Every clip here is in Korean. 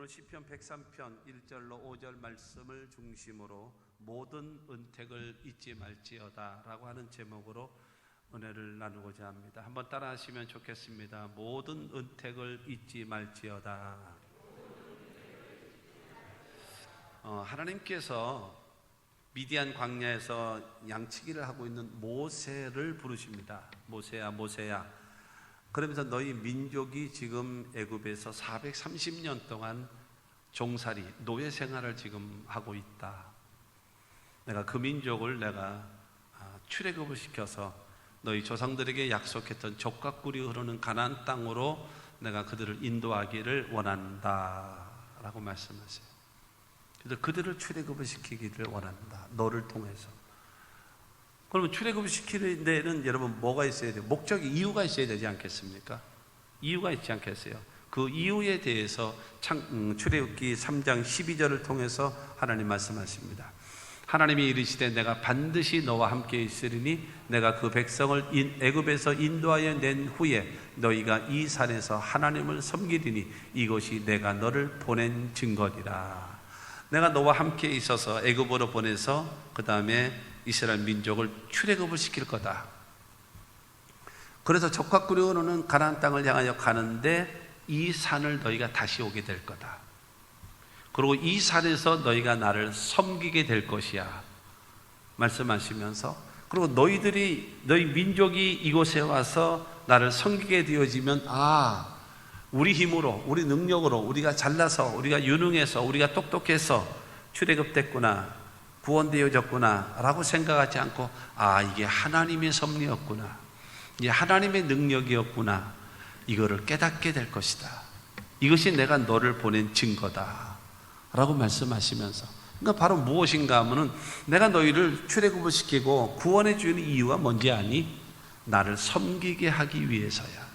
오늘 시편 103편 1절로 5절 말씀을 중심으로 모든 은택을 잊지 말지어다 라고 하는 제목으로 은혜를 나누고자 합니다. 한번 따라 하시면 좋겠습니다. 모든 은택을 잊지 말지어다. 하나님께서 미디안 광야에서 양치기를 하고 있는 모세를 부르십니다. 모세야 모세야. 그러면서 너희 민족이 지금 애굽에서 430년 동안 종살이, 노예 생활을 지금 하고 있다. 내가 그 민족을 출애굽을 시켜서 너희 조상들에게 약속했던 젖과 꿀이 흐르는 가나안 땅으로 내가 그들을 인도하기를 원한다 라고 말씀하세요. 그래서 그들을 출애굽을 시키기를 원한다, 너를 통해서. 그러면 출애굽을 시키는 데는 여러분 뭐가 있어야 돼요? 목적이, 이유가 있어야 되지 않겠습니까? 이유가 있지 않겠어요? 그 이유에 대해서 출애굽기 3장 12절을 통해서 하나님 말씀하십니다. 하나님이 이르시되 내가 반드시 너와 함께 있으리니 내가 그 백성을 애굽에서 인도하여 낸 후에 너희가 이 산에서 하나님을 섬기리니 이것이 내가 너를 보낸 증거니라. 내가 너와 함께 있어서 애굽으로 보내서 그 다음에 이스라엘 민족을 출애굽을 시킬 거다. 그래서 젖과 꿀이 흐르는 가나안 땅을 향하여 가는데 이 산을 너희가 다시 오게 될 거다. 그리고 이 산에서 너희가 나를 섬기게 될 것이야 말씀하시면서, 그리고 너희 민족이 이곳에 와서 나를 섬기게 되어지면 우리 힘으로, 우리 능력으로, 우리가 잘나서, 우리가 유능해서, 우리가 똑똑해서 출애굽됐구나, 구원되어졌구나 라고 생각하지 않고 이게 하나님의 섭리였구나, 이게 하나님의 능력이었구나, 이거를 깨닫게 될 것이다. 이것이 내가 너를 보낸 증거다 라고 말씀하시면서, 그러니까 바로 무엇인가 하면은 내가 너희를 출애굽을 시키고 구원해 주는 이유가 뭔지 아니? 나를 섬기게 하기 위해서야.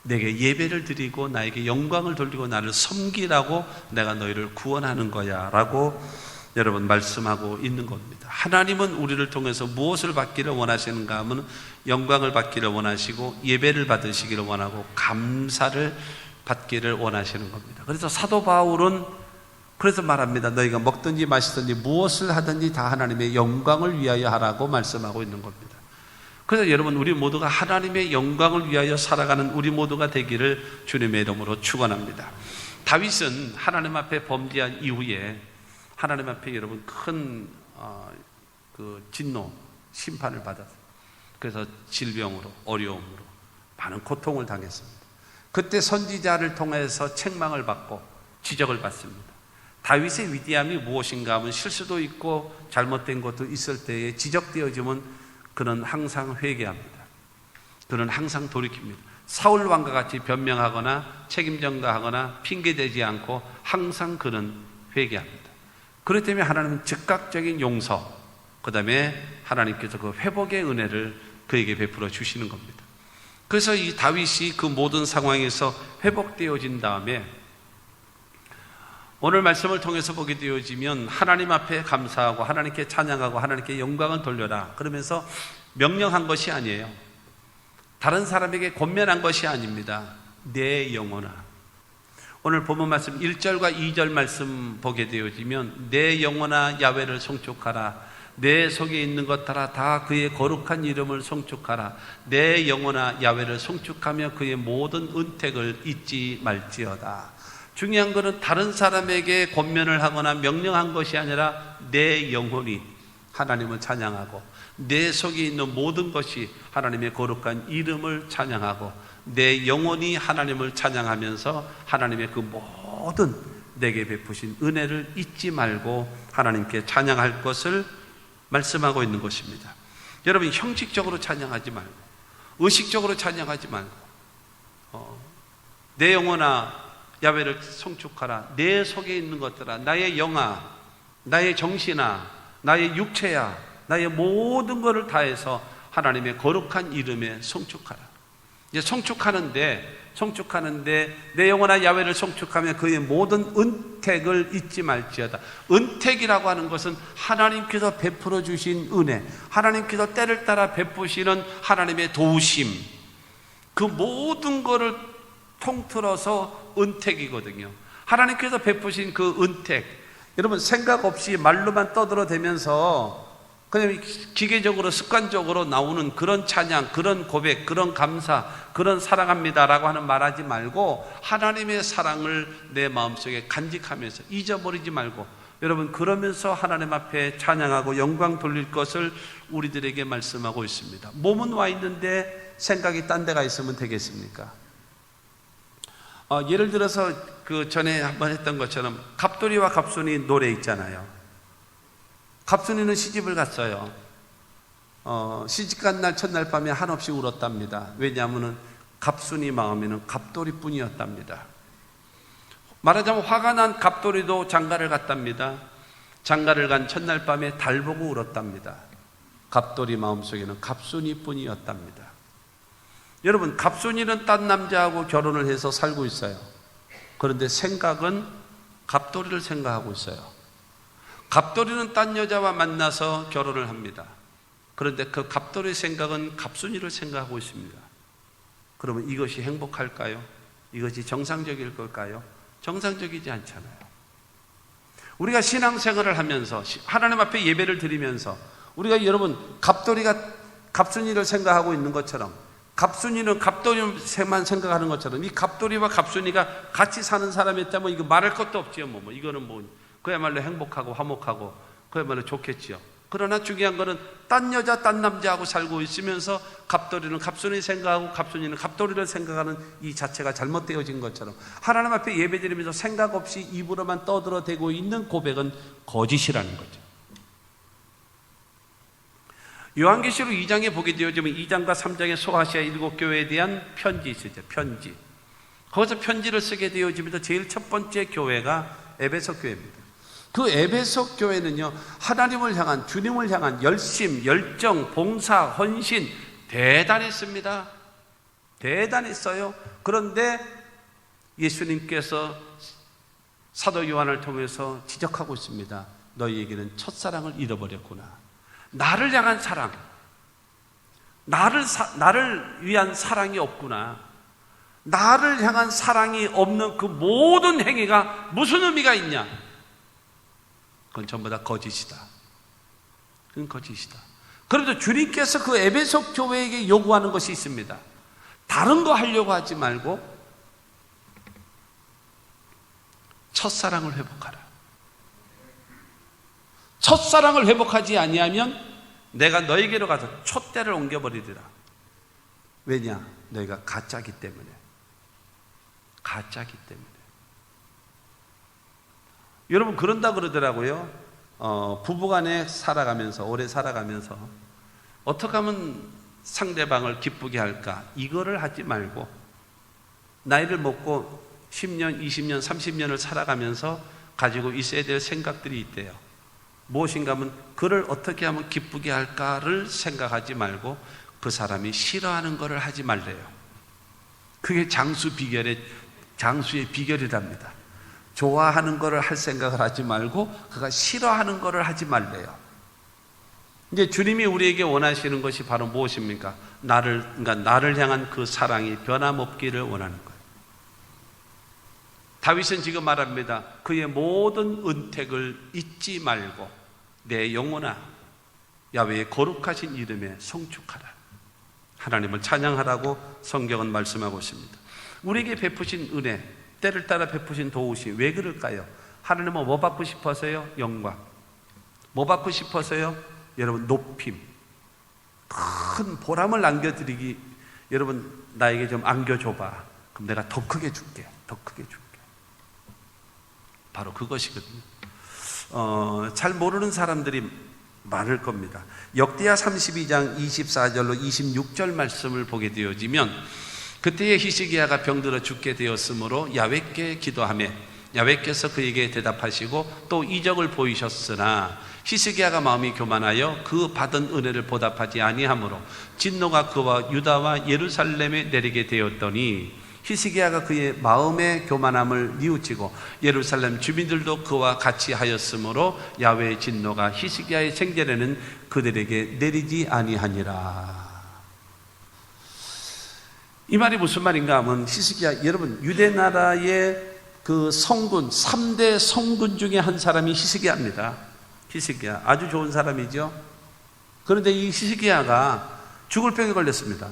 내게 예배를 드리고 나에게 영광을 돌리고 나를 섬기라고 내가 너희를 구원하는 거야 라고 여러분 말씀하고 있는 겁니다. 하나님은 우리를 통해서 무엇을 받기를 원하시는가 하면 영광을 받기를 원하시고 예배를 받으시기를 원하고 감사를 받기를 원하시는 겁니다. 그래서 사도 바울은 그래서 말합니다. 너희가 먹든지 마시든지 무엇을 하든지 다 하나님의 영광을 위하여 하라고 말씀하고 있는 겁니다. 그래서 여러분, 우리 모두가 하나님의 영광을 위하여 살아가는 우리 모두가 되기를 주님의 이름으로 축원합니다. 다윗은 하나님 앞에 범죄한 이후에 하나님 앞에 여러분 큰 진노, 심판을 받았어요. 그래서 질병으로, 어려움으로 많은 고통을 당했습니다. 그때 선지자를 통해서 책망을 받고 지적을 받습니다. 다윗의 위대함이 무엇인가 하면 실수도 있고 잘못된 것도 있을 때에 지적되어지면 그는 항상 회개합니다. 그는 항상 돌이킵니다. 사울 왕과 같이 변명하거나 책임 전가하거나 핑계대지 않고 항상 그는 회개합니다. 그렇기 때문에 하나님은 즉각적인 용서, 그 다음에 하나님께서 그 회복의 은혜를 그에게 베풀어 주시는 겁니다. 그래서 이 다윗이 그 모든 상황에서 회복되어진 다음에 오늘 말씀을 통해서 보게 되어지면 하나님 앞에 감사하고 하나님께 찬양하고 하나님께 영광을 돌려라 그러면서 명령한 것이 아니에요. 다른 사람에게 권면한 것이 아닙니다. 내 영혼아. 오늘 본문 말씀 1절과 2절 말씀 보게 되어지면 내 영혼아 야훼를 송축하라. 내 속에 있는 것들아 다 그의 거룩한 이름을 송축하라. 내 영혼아 야훼를 송축하며 그의 모든 은택을 잊지 말지어다. 중요한 것은 다른 사람에게 권면을 하거나 명령한 것이 아니라 내 영혼이 하나님을 찬양하고 내 속에 있는 모든 것이 하나님의 거룩한 이름을 찬양하고 내 영혼이 하나님을 찬양하면서 하나님의 그 모든 내게 베푸신 은혜를 잊지 말고 하나님께 찬양할 것을 말씀하고 있는 것입니다. 여러분, 형식적으로 찬양하지 말고 의식적으로 찬양하지 말고 내 영혼아 야훼를 송축하라. 내 속에 있는 것들아, 나의 영아, 나의 정신아, 나의 육체야, 나의 모든 것을 다해서 하나님의 거룩한 이름에 송축하라. 이제 송축하는데 내 영혼아 야훼를 송축하며 그의 모든 은택을 잊지 말지어다. 은택이라고 하는 것은 하나님께서 베풀어 주신 은혜, 하나님께서 때를 따라 베푸시는 하나님의 도우심, 그 모든 것을 통틀어서 은택이거든요. 하나님께서 베푸신 그 은택, 여러분 생각 없이 말로만 떠들어대면서 그냥 기계적으로 습관적으로 나오는 그런 찬양, 그런 고백, 그런 감사, 그런 사랑합니다라고 하는 말하지 말고 하나님의 사랑을 내 마음속에 간직하면서 잊어버리지 말고, 여러분 그러면서 하나님 앞에 찬양하고 영광 돌릴 것을 우리들에게 말씀하고 있습니다. 몸은 와 있는데 생각이 딴 데가 있으면 되겠습니까? 예를 들어서 그 전에 한번 했던 것처럼 갑돌이와 갑순이 노래 있잖아요. 갑순이는 시집을 갔어요. 시집간 날 첫날 밤에 한없이 울었답니다. 왜냐하면 갑순이 마음에는 갑돌이 뿐이었답니다. 말하자면 화가 난 갑돌이도 장가를 갔답니다. 장가를 간 첫날 밤에 달 보고 울었답니다. 갑돌이 마음속에는 갑순이 뿐이었답니다. 여러분, 갑순이는 딴 남자하고 결혼을 해서 살고 있어요. 그런데 생각은 갑돌이를 생각하고 있어요. 갑돌이는 딴 여자와 만나서 결혼을 합니다. 그런데 그 갑돌이의 생각은 갑순이를 생각하고 있습니다. 그러면 이것이 행복할까요? 이것이 정상적일 걸까요? 정상적이지 않잖아요. 우리가 신앙생활을 하면서 하나님 앞에 예배를 드리면서 우리가 여러분 갑돌이가 갑순이를 생각하고 있는 것처럼, 갑순이는 갑돌이만 생각하는 것처럼, 이 갑돌이와 갑순이가 같이 사는 사람이었다면 이거 말할 것도 없지요. 이거는 그야말로 행복하고 화목하고 그야말로 좋겠지요. 그러나 중요한 거는 딴 여자 딴 남자하고 살고 있으면서 갑돌이는 갑순이 생각하고 갑순이는 갑돌이를 생각하는 이 자체가 잘못되어진 것처럼, 하나님 앞에 예배드리면서 생각 없이 입으로만 떠들어대고 있는 고백은 거짓이라는 거죠. 요한계시록 2장에 보게 되어지면 2장과 3장의 소아시아 7교회에 대한 편지 있으죠. 편지. 거기서 편지를 쓰게 되어지면서 제일 첫 번째 교회가 에베소 교회입니다. 그 에베소 교회는요, 하나님을 향한, 주님을 향한 열심, 열정, 봉사, 헌신 대단했습니다. 대단했어요. 그런데 예수님께서 사도 요한을 통해서 지적하고 있습니다. 너희에게는 첫사랑을 잃어버렸구나. 나를 향한 사랑, 나를 위한 사랑이 없구나. 나를 향한 사랑이 없는 그 모든 행위가 무슨 의미가 있냐? 그건 전부 다 거짓이다. 그건 거짓이다. 그래도 주님께서 그 에베소 교회에게 요구하는 것이 있습니다. 다른 거 하려고 하지 말고 첫사랑을 회복하라. 첫사랑을 회복하지 아니하면 내가 너에게로 가서 촛대를 옮겨버리리라. 왜냐? 너희가 가짜기 때문에. 가짜기 때문에. 여러분 그런다 그러더라고요. 부부간에 살아가면서, 오래 살아가면서 어떻게 하면 상대방을 기쁘게 할까? 이거를 하지 말고 나이를 먹고 10년, 20년, 30년을 살아가면서 가지고 있어야 될 생각들이 있대요. 무엇인가 하면 그를 어떻게 하면 기쁘게 할까를 생각하지 말고 그 사람이 싫어하는 것을 하지 말래요. 그게 장수의 비결이랍니다. 좋아하는 것을 할 생각을 하지 말고 그가 싫어하는 것을 하지 말래요. 이제 주님이 우리에게 원하시는 것이 바로 무엇입니까? 나를 향한 그 사랑이 변함없기를 원하는 거예요. 다윗은 지금 말합니다. 그의 모든 은택을 잊지 말고 내 영혼아 야훼의 거룩하신 이름에 성축하라. 하나님을 찬양하라고 성경은 말씀하고 있습니다. 우리에게 베푸신 은혜, 때를 따라 베푸신 도우심, 왜 그럴까요? 하나님은 뭐 받고 싶어서요? 영광. 뭐 받고 싶어서요? 여러분 높임, 큰 보람을 안겨드리기. 여러분 나에게 좀 안겨줘봐. 그럼 내가 더 크게 줄게. 더 크게 줄게. 바로 그것이거든요. 잘 모르는 사람들이 많을 겁니다. 역대하 32장 24절로 26절 말씀을 보게 되어지면, 그때에 히스기야가 병들어 죽게 되었으므로 야훼께 기도하며 야훼께서 그에게 대답하시고 또 이적을 보이셨으나 히스기야가 마음이 교만하여 그 받은 은혜를 보답하지 아니하므로 진노가 그와 유다와 예루살렘에 내리게 되었더니, 히스기야가 그의 마음의 교만함을 뉘우치고 예루살렘 주민들도 그와 같이 하였으므로 야훼의 진노가 히스기야의 생전에는 그들에게 내리지 아니하니라. 이 말이 무슨 말인가 하면, 히스기야, 여러분 유대 나라의 그 성군, 3대 성군 중에 한 사람이 히스기야입니다. 히스기야. 아주 좋은 사람이죠. 그런데 이 히스기야가 죽을 병에 걸렸습니다.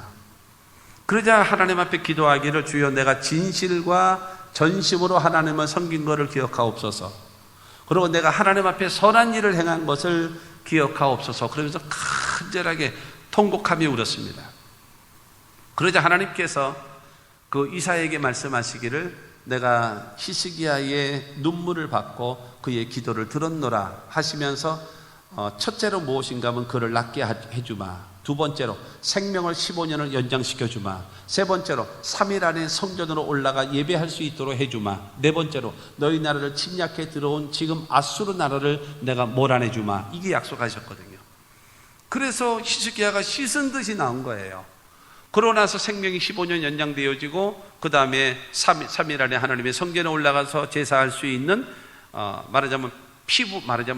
그러자 하나님 앞에 기도하기를, 주여 내가 진실과 전심으로 하나님을 섬긴 것을 기억하옵소서. 그리고 내가 하나님 앞에 선한 일을 행한 것을 기억하옵소서. 그러면서 간절하게 통곡하며 울었습니다. 그러자 하나님께서 그 이사야에게 말씀하시기를, 내가 히스기야의 눈물을 받고 그의 기도를 들었노라 하시면서 첫째로 무엇인가 하면 그를 낫게 해주마. 두 번째로 생명을 15년을 연장시켜 주마. 세 번째로 3일 안에 성전으로 올라가 예배할 수 있도록 해주마. 네 번째로 너희 나라를 침략해 들어온 지금 아수르 나라를 내가 몰아내 주마. 이게 약속하셨거든요. 그래서 히스기야가 씻은 듯이 나온 거예요. 그러고 나서 생명이 15년 연장되어지고 그 다음에 3일 안에 하나님의 성전에 올라가서 제사할 수 있는 말하자면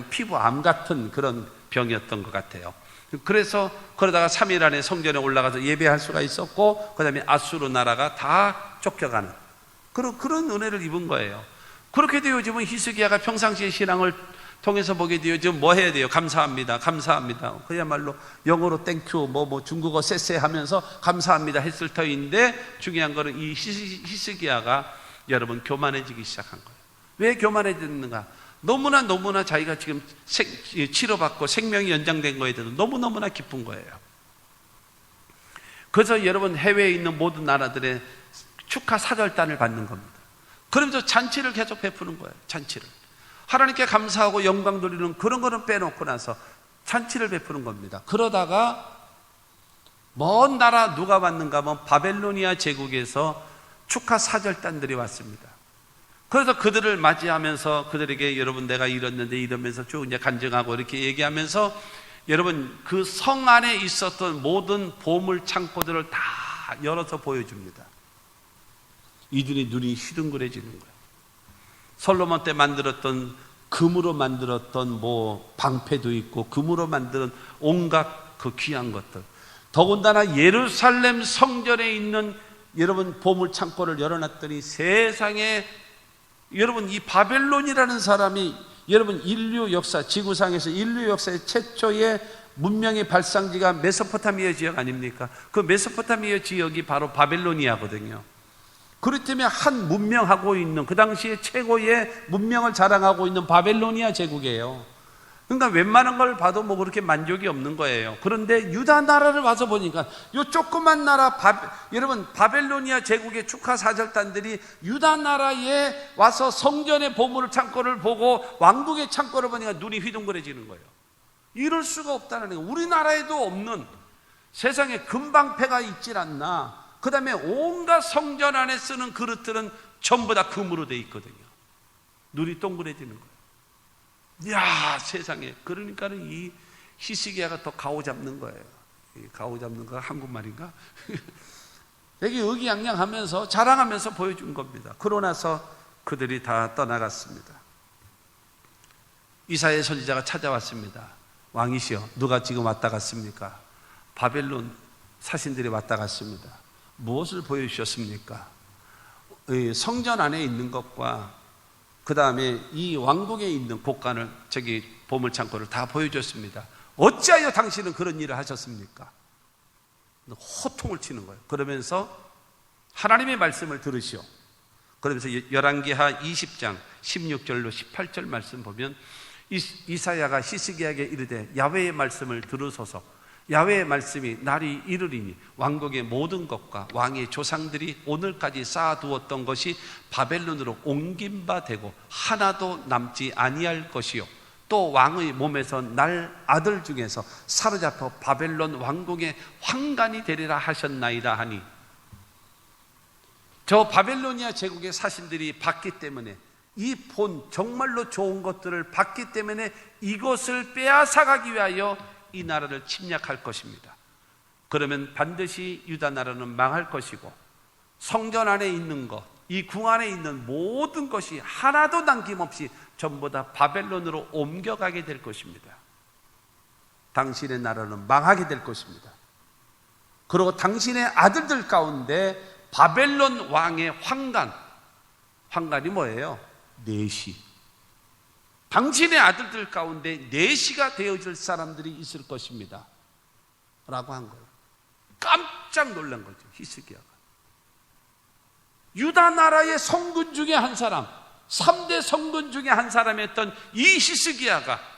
피부암 같은 그런 병이었던 것 같아요. 그래서 그러다가 3일 안에 성전에 올라가서 예배할 수가 있었고, 그 다음에 아수르 나라가 다 쫓겨가는 그런 은혜를 입은 거예요. 그렇게 되어지면 히스기야가 평상시의 신앙을 통해서 보게 되어지면 뭐 해야 돼요? 감사합니다, 감사합니다. 그야말로 영어로 땡큐, 중국어 쎄쎄 하면서 감사합니다 했을 터인데, 중요한 거는 이 히스기야가 여러분 교만해지기 시작한 거예요. 왜 교만해졌는가? 너무나 자기가 지금 치료받고 생명이 연장된 거에 대해서 너무나 기쁜 거예요. 그래서 여러분 해외에 있는 모든 나라들의 축하 사절단을 받는 겁니다. 그러면서 잔치를 계속 베푸는 거예요. 잔치를 하나님께 감사하고 영광 돌리는 그런 거는 빼놓고 나서 잔치를 베푸는 겁니다. 그러다가 먼 나라 누가 왔는가 하면 바벨로니아 제국에서 축하 사절단들이 왔습니다. 그래서 그들을 맞이하면서 그들에게 여러분 내가 이랬는데 이러면서 쭉 이제 간증하고 이렇게 얘기하면서 여러분 그 성 안에 있었던 모든 보물 창고들을 다 열어서 보여줍니다. 이들이 눈이 휘둥그레지는 거예요. 솔로몬 때 만들었던 금으로 만들었던 방패도 있고 금으로 만든 온갖 그 귀한 것들, 더군다나 예루살렘 성전에 있는 여러분 보물 창고를 열어놨더니 세상에 여러분 이 바벨론이라는 사람이 여러분 인류 역사, 지구상에서 인류 역사의 최초의 문명의 발상지가 메소포타미아 지역 아닙니까? 그 메소포타미아 지역이 바로 바벨로니아거든요. 그렇기 때문에 한 문명하고 있는, 그 당시에 최고의 문명을 자랑하고 있는 바벨로니아 제국이에요. 그러니까 웬만한 걸 봐도 그렇게 만족이 없는 거예요. 그런데 유다 나라를 와서 보니까 요 조그만 나라 여러분 바벨로니아 제국의 축하 사절단들이 유다 나라에 와서 성전의 보물 창고를 보고 왕국의 창고를 보니까 눈이 휘둥그레지는 거예요. 이럴 수가 없다는 거예요. 우리나라에도 없는 세상에 금방패가 있질 않나. 그 다음에 온갖 성전 안에 쓰는 그릇들은 전부 다 금으로 돼 있거든요. 눈이 동그래지는 거예요. 이야, 세상에. 그러니까는 이 히스기야가 더 가오잡는 거예요. 가오잡는 거 한국말인가? 되게 의기양양하면서 자랑하면서 보여준 겁니다. 그러고 나서 그들이 다 떠나갔습니다. 이사야 선지자가 찾아왔습니다. 왕이시여, 누가 지금 왔다 갔습니까? 바벨론 사신들이 왔다 갔습니다. 무엇을 보여주셨습니까? 성전 안에 있는 것과 그 다음에 이 왕국에 있는 곳간을, 보물창고를 다 보여줬습니다. 어찌하여 당신은 그런 일을 하셨습니까? 호통을 치는 거예요. 그러면서 하나님의 말씀을 들으시오. 그러면서 열왕기하 20장 16절로 18절 말씀 보면 이사야가 히스기야에게 이르되 야훼의 말씀을 들으소서. 야훼의 말씀이 날이 이르리니 왕국의 모든 것과 왕의 조상들이 오늘까지 쌓아두었던 것이 바벨론으로 옮긴 바 되고 하나도 남지 아니할 것이요, 또 왕의 몸에서 날 아들 중에서 사로잡혀 바벨론 왕국의 황관이 되리라 하셨나이다 하니, 저 바벨로니아 제국의 사신들이 봤기 때문에, 이 정말로 좋은 것들을 봤기 때문에 이것을 빼앗아가기 위하여 이 나라를 침략할 것입니다. 그러면 반드시 유다 나라는 망할 것이고 성전 안에 있는 것, 이 궁 안에 있는 모든 것이 하나도 남김없이 전부 다 바벨론으로 옮겨가게 될 것입니다. 당신의 나라는 망하게 될 것입니다. 그리고 당신의 아들들 가운데 바벨론 왕의 환관이 뭐예요? 내시. 당신의 아들들 가운데 내시가 되어질 사람들이 있을 것입니다 라고 한 거예요. 깜짝 놀란 거죠, 히스기야가. 유다 나라의 성군 중에 한 사람, 3대 성군 중에 한 사람이었던 이 히스기야가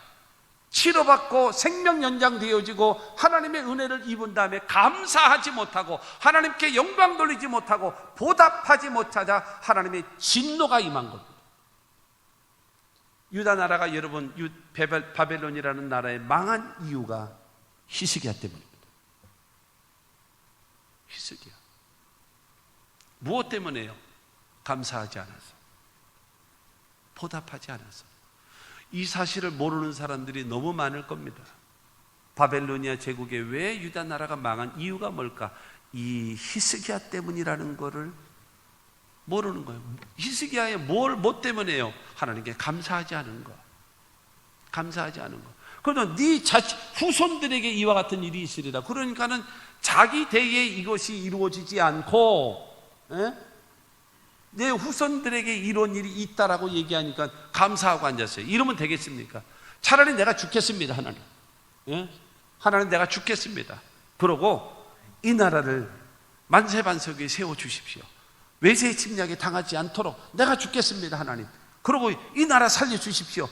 치료받고 생명 연장되어지고 하나님의 은혜를 입은 다음에 감사하지 못하고 하나님께 영광 돌리지 못하고 보답하지 못하자 하나님의 진노가 임한 겁니다. 유다 나라가 여러분 바벨론이라는 나라에 망한 이유가 히스기야 때문입니다. 히스기야. 무엇 때문에요? 감사하지 않아서, 보답하지 않아서. 이 사실을 모르는 사람들이 너무 많을 겁니다. 바벨로니아 제국에 왜 유다 나라가 망한 이유가 뭘까? 이 히스기야 때문이라는 것을 모르는 거예요. 히스기야의 뭐 때문에요? 하나님께 감사하지 않은 거. 감사하지 않은 거. 그러나 네 후손들에게 이와 같은 일이 있으리라. 그러니까는 자기 대에 이것이 이루어지지 않고 내 후손들에게 이런 일이 있다라고 얘기하니까 감사하고 앉았어요. 이러면 되겠습니까? 차라리 내가 죽겠습니다, 하나님. 하나님, 내가 죽겠습니다. 그러고 이 나라를 만세반석에 세워주십시오. 외세의 침략에 당하지 않도록 내가 죽겠습니다, 하나님. 그러고 이 나라 살려주십시오.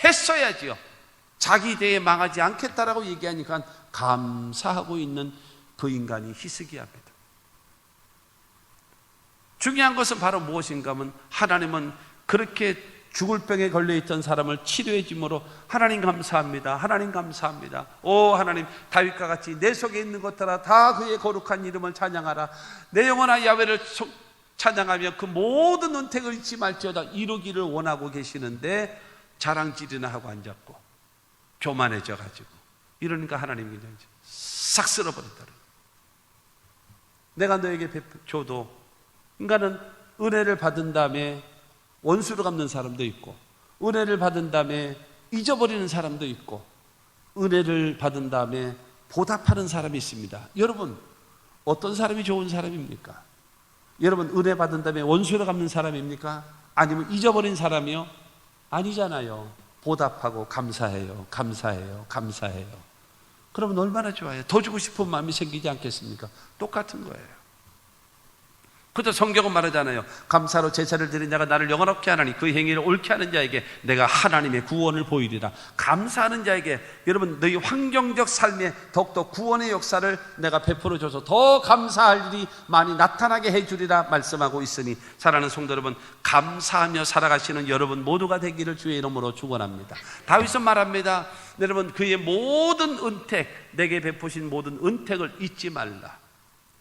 했어야지요. 자기 대에 망하지 않겠다라고 얘기하니까 감사하고 있는 그 인간이 히스기야입니다. 중요한 것은 바로 무엇인가 하면 하나님은 그렇게 죽을 병에 걸려있던 사람을 치료해 줌으로 하나님 감사합니다, 하나님 감사합니다. 오 하나님, 다윗과 같이 내 속에 있는 것들아 다 그의 거룩한 이름을 찬양하라. 내 영혼아 야훼를 찬양하며 그 모든 은택을 잊지 말지어다 이루기를 원하고 계시는데 자랑질이나 하고 앉았고 교만해져 가지고 이러니까 하나님이 그냥 싹 쓸어버리더라고요. 내가 너에게 줘도 인간은 은혜를 받은 다음에 원수를 갚는 사람도 있고, 은혜를 받은 다음에 잊어버리는 사람도 있고, 은혜를 받은 다음에 보답하는 사람이 있습니다. 여러분, 어떤 사람이 좋은 사람입니까? 여러분, 은혜 받은 다음에 원수를 갚는 사람입니까? 아니면 잊어버린 사람이요? 아니잖아요. 보답하고 감사해요, 감사해요, 감사해요. 그러면 얼마나 좋아요. 더 주고 싶은 마음이 생기지 않겠습니까? 똑같은 거예요. 그래서 성경은 말하잖아요. 감사로 제사를 드린 자가 나를 영원롭게 하나니 그 행위를 옳게 하는 자에게 내가 하나님의 구원을 보이리라. 감사하는 자에게 여러분 너희 환경적 삶에 더욱더 구원의 역사를 내가 베풀어줘서 더 감사할 일이 많이 나타나게 해주리라 말씀하고 있으니 사랑하는 성도 여러분, 감사하며 살아가시는 여러분 모두가 되기를 주의 이름으로 축원합니다. 다윗은 말합니다. 여러분, 그의 모든 은택, 내게 베푸신 모든 은택을 잊지 말라.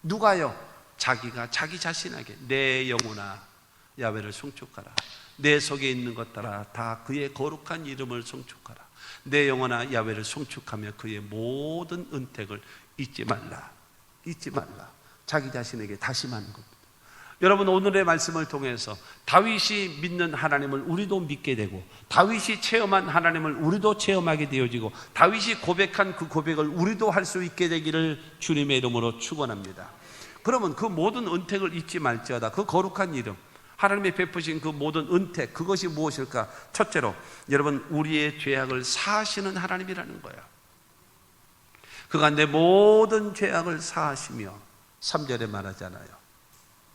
누가요? 자기가 자기 자신에게 내 영혼아 야훼를 송축하라. 내 속에 있는 것들아 다 그의 거룩한 이름을 송축하라. 내 영혼아 야훼를 송축하며 그의 모든 은택을 잊지 말라. 잊지 말라. 자기 자신에게 다짐하는 겁니다. 여러분, 오늘의 말씀을 통해서 다윗이 믿는 하나님을 우리도 믿게 되고, 다윗이 체험한 하나님을 우리도 체험하게 되어지고, 다윗이 고백한 그 고백을 우리도 할 수 있게 되기를 주님의 이름으로 축원합니다. 그러면 그 모든 은택을 잊지 말지어다. 그 거룩한 이름, 하나님이 베푸신 그 모든 은택, 그것이 무엇일까? 첫째로 여러분, 우리의 죄악을 사하시는 하나님이라는 거예요. 그가 내 모든 죄악을 사하시며, 3절에 말하잖아요.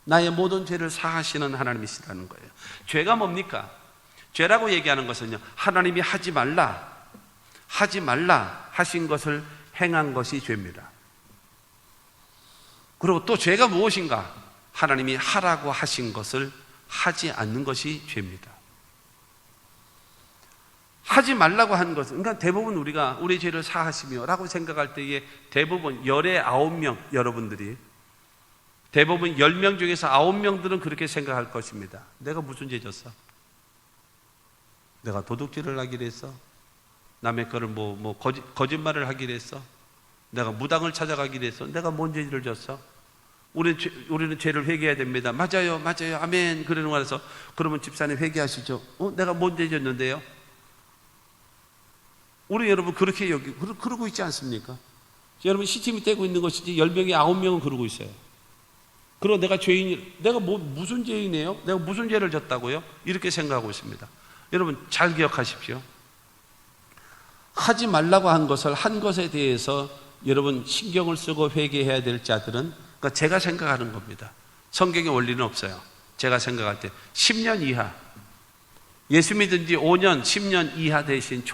나의 모든 죄를 사하시는 하나님이시라는 거예요. 죄가 뭡니까? 죄라고 얘기하는 것은요, 하나님이 하지 말라 하신 것을 행한 것이 죄입니다. 그리고 또 죄가 무엇인가? 하나님이 하라고 하신 것을 하지 않는 것이 죄입니다. 하지 말라고 한 것은, 그러니까 대부분 우리가 우리 죄를 사하시며 라고 생각할 때에 대부분 열의 9명, 여러분들이 대부분 10명 중에서 9명들은 그렇게 생각할 것입니다. 내가 무슨 죄 졌어? 내가 도둑질을 하기로 했어? 남의 거를 거짓말을 하기로 했어? 내가 무당을 찾아가기로 했어? 내가 뭔 죄를 졌어? 우리는 죄를 회개해야 됩니다. 맞아요, 맞아요, 아멘. 그러는 거라서 그러면 집사님 회개하시죠. 내가 뭔 죄 졌는데요? 우리 여러분 그렇게 그러고 있지 않습니까? 여러분 시침이 떼고 있는 것이지 10명이 9명은 그러고 있어요. 그리고 내가 무슨 죄인이에요? 내가 무슨 죄를 졌다고요? 이렇게 생각하고 있습니다. 여러분 잘 기억하십시오. 하지 말라고 한 것을 한 것에 대해서 여러분 신경을 쓰고 회개해야 될 자들은, 그러니까 제가 생각하는 겁니다. 성경의 원리는 없어요. 제가 생각할 때 10년 이하, 예수 믿은 지 5년, 10년 이하 되신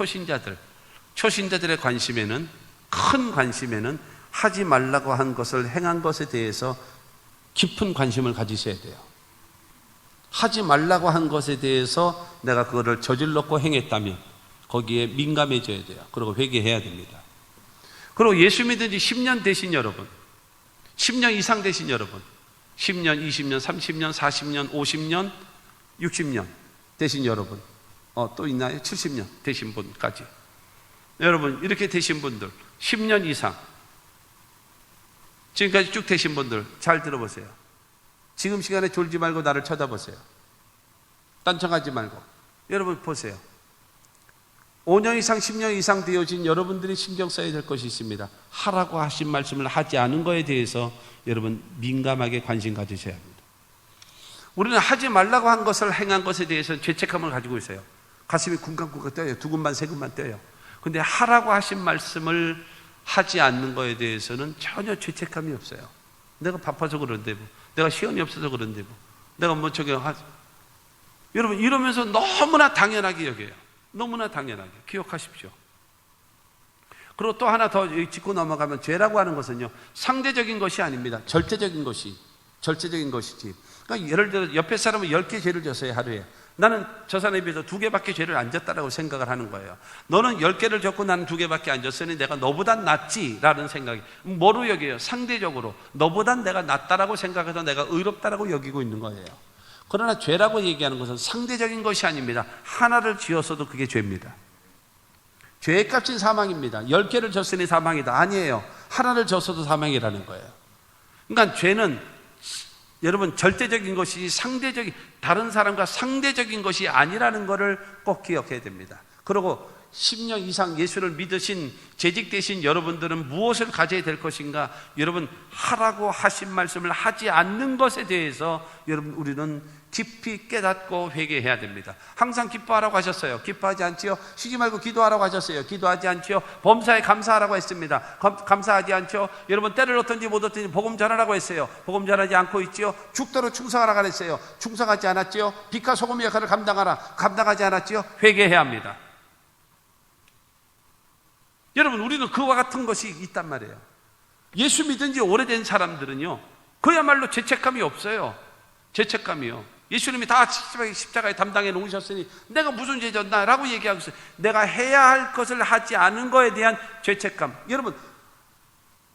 초신자들의 관심에는, 큰 관심에는 하지 말라고 한 것을 행한 것에 대해서 깊은 관심을 가지셔야 돼요. 하지 말라고 한 것에 대해서 내가 그거를 저질렀고 행했다면 거기에 민감해져야 돼요. 그리고 회개해야 됩니다. 그리고 예수 믿은 지 10년 되신 여러분, 10년 이상 되신 여러분, 10년, 20년, 30년, 40년, 50년, 60년 되신 여러분, 또 있나요? 70년 되신 분까지. 여러분 이렇게 되신 분들, 10년 이상 지금까지 쭉 되신 분들 잘 들어보세요. 지금 시간에 졸지 말고 나를 쳐다보세요. 딴청하지 말고. 여러분 보세요. 5년 이상 10년 이상 되어진 여러분들이 신경 써야 될 것이 있습니다. 하라고 하신 말씀을 하지 않은 거에 대해서 여러분 민감하게 관심 가지셔야 합니다. 우리는 하지 말라고 한 것을 행한 것에 대해서 죄책감을 가지고 있어요. 가슴이 쿵쾅쿵쾅 뛰어요. 두근만 세근만 뛰어요. 근데 하라고 하신 말씀을 하지 않는 거에 대해서는 전혀 죄책감이 없어요. 내가 바빠서 그런데 뭐, 내가 시간이 없어서 그런데 뭐, 내가 뭐 여러분 이러면서 너무나 당연하게 여겨요. 너무나 당연하게 기억하십시오. 그리고 또 하나 더 짚고 넘어가면, 죄라고 하는 것은요 상대적인 것이 아닙니다. 절대적인 것이지. 그러니까 예를 들어 옆에 사람은 10개 죄를 졌어요 하루에. 나는 저 사람에 비해서 2개밖에 죄를 안 졌다라고 생각을 하는 거예요. 너는 10개를 졌고 나는 2개밖에 안 졌으니 내가 너보단 낫지라는 생각이, 뭐로 여겨요? 상대적으로 너보단 내가 낫다라고 생각해서 내가 의롭다라고 여기고 있는 거예요. 그러나 죄라고 얘기하는 것은 상대적인 것이 아닙니다. 하나를 지었어도 그게 죄입니다. 죄의 값인 사망입니다. 10개를 졌으니 사망이다. 아니에요. 하나를 졌어도 사망이라는 거예요. 그러니까 죄는 여러분 절대적인 것이 다른 사람과 상대적인 것이 아니라는 것을 꼭 기억해야 됩니다. 그리고 10년 이상 예수를 믿으신 재직되신 여러분들은 무엇을 가져야 될 것인가? 여러분 하라고 하신 말씀을 하지 않는 것에 대해서 여러분 우리는 깊이 깨닫고 회개해야 됩니다. 항상 기뻐하라고 하셨어요. 기뻐하지 않지요? 쉬지 말고 기도하라고 하셨어요. 기도하지 않지요? 범사에 감사하라고 했습니다. 감사하지 않죠? 여러분 때를 얻든지 못 얻든지 복음 전하라고 했어요. 복음 전하지 않고 있지요? 죽도록 충성하라고 했어요. 충성하지 않았지요? 빛과 소금의 역할을 감당하지 않았지요? 회개해야 합니다. 여러분 우리는 그와 같은 것이 있단 말이에요. 예수 믿은 지 오래된 사람들은요 그야말로 죄책감이 없어요. 죄책감이요. 예수님이 다 십자가에 담당해 놓으셨으니 내가 무슨 죄 졌나 라고 얘기하고 있어요. 내가 해야 할 것을 하지 않은 거에 대한 죄책감. 여러분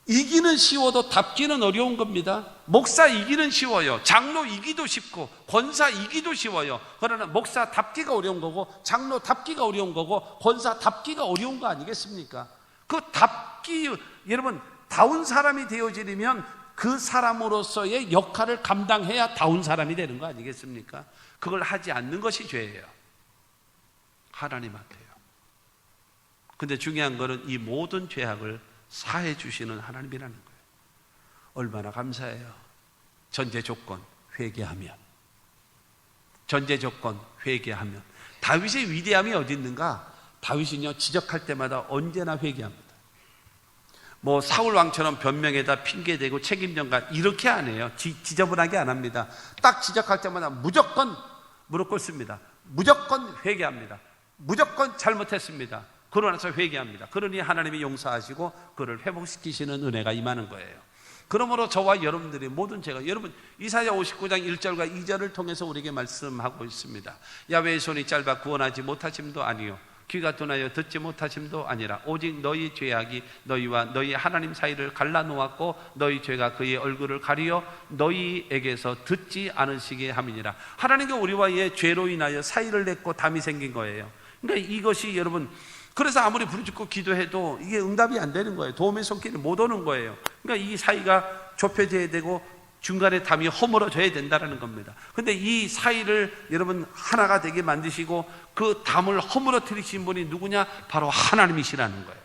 이기는 쉬워도 답기는 어려운 겁니다. 목사 이기는 쉬워요. 장로 이기도 쉽고 권사 이기도 쉬워요. 그러나 목사 답기가 어려운 거고 장로 답기가 어려운 거고 권사 답기가 어려운 거 아니겠습니까? 그 답기, 여러분 다운 사람이 되어지려면 그 사람으로서의 역할을 감당해야 다운 사람이 되는 거 아니겠습니까? 그걸 하지 않는 것이 죄예요. 하나님한테요. 근데 중요한 거는 이 모든 죄악을 사해 주시는 하나님이라는 거예요. 얼마나 감사해요. 전제 조건 회개하면. 전제 조건 회개하면. 다윗의 위대함이 어디 있는가? 다윗은요 지적할 때마다 언제나 회개합니다. 뭐 사울 왕처럼 변명에다 핑계대고 책임전가 이렇게 안 해요. 지저분하게 안 합니다. 딱 지적할 때마다 무조건 무릎 꿇습니다. 무조건 회개합니다. 무조건 잘못했습니다. 그러고 나서 회개합니다. 그러니 하나님이 용서하시고 그를 회복시키시는 은혜가 임하는 거예요. 그러므로 저와 여러분들이 모든 죄가, 여러분 이사야 59장 1절과 2절을 통해서 우리에게 말씀하고 있습니다. 야훼의 손이 짧아 구원하지 못하심도 아니요 귀가 둔하여 듣지 못하심도 아니라 오직 너희 죄악이 너희와 너희 하나님 사이를 갈라놓았고 너희 죄가 그의 얼굴을 가리어 너희에게서 듣지 않으시게 함이니라. 하나님께 우리와의 죄로 인하여 사이를 맺고 담이 생긴 거예요. 그러니까 이것이 여러분, 그래서 아무리 부르짖고 기도해도 이게 응답이 안 되는 거예요. 도움의 손길이 못 오는 거예요. 그러니까 이 사이가 좁혀져야 되고 중간에 담이 허물어져야 된다는 겁니다. 근데 이 사이를 여러분 하나가 되게 만드시고 그 담을 허물어뜨리신 분이 누구냐? 바로 하나님이시라는 거예요.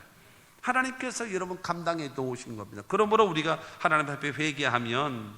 하나님께서 여러분 감당해 놓으신 겁니다. 그러므로 우리가 하나님 앞에 회개하면